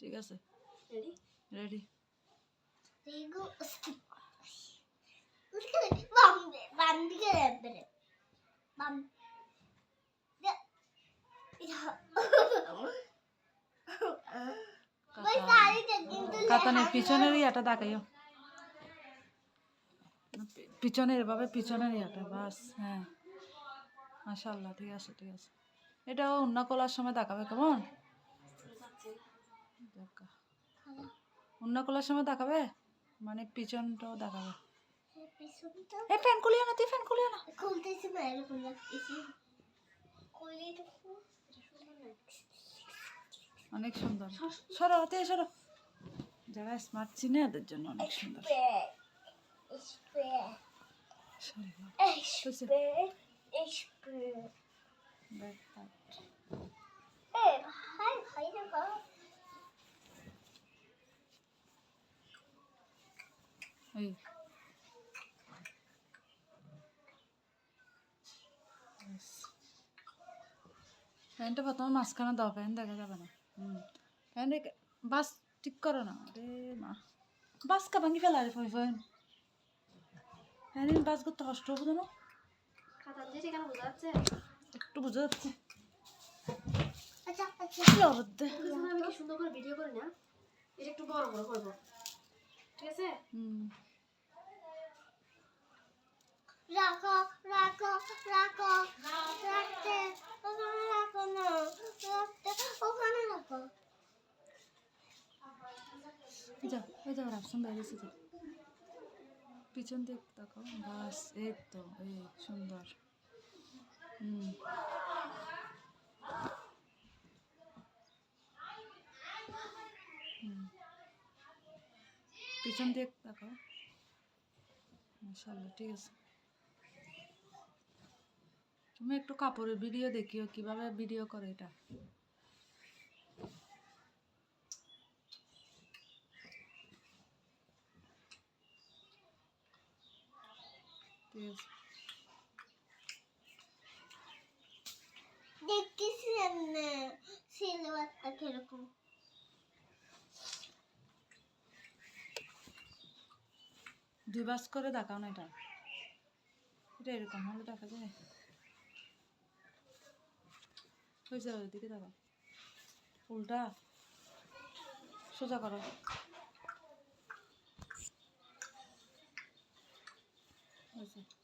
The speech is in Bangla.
ঠিক আছে ready ready Digo, bam, bam, diga bere. Bam. Bye sari কিন্তু কাতানের পিছনের ইয়াটা দেখাইও পিছনের এভাবে পিছনের ইয়াটা বাস হ্যাঁ মাশাআল্লাহ ঠিক আছে এটাও অন্য কলার সময় দেখাবে কেমন দেখা অন্য কলার সময় দেখাবে মানে পিছনটাও দেখাবে পিছনটা এই ফ্যান খুলিও না তুই ফ্যান খুলিও না খুলতেছি বাইরে খুলতেছি খুলি তো অনেক সুন্দর সরো হাতে সরো যারা স্মার্ট চিনে এদের জন্য অনেক সুন্দর এই প্যান্টটা প্রথমে মাঝখানে দাও প্যান্ট দেখা যাবে না প্যান্ট বাস ঠিক করো না রে মা বাস কা ভাঙি ফেলা রে ফোন প্যান্ট বাস করতে কষ্ট হবে না খাতা দিয়ে কেন বোঝা যাচ্ছে একটু বোঝা যাচ্ছে আচ্ছা আচ্ছা কি অবদ্ধ আমি কি সুন্দর করে ভিডিও করি না এটা একটু বড় বড় করব ঠিক আছে রাখো রাখো রাখো রাখতে ওখানে রাখো না রাখতে ওখানে রাখো ওই যাও রাফসান বাইরেছে তো পিছন দিক দেখো বাস এই তো এই সুন্দর পিছন দিক দেখো মাশাআল্লাহ ঠিক আছে তুমি একটু কাপড়ের ভিডিও দেখিও কিভাবে ভিডিও করে এটা ঠিক আছে দেখতেছি না সিলভারটা কিরকম দুই বাস করে দেখাও না এটা এরকম হলে দেখা যায় হয়েছে ওইদিকে দেখাও উল্টা সোজা করো হয়েছে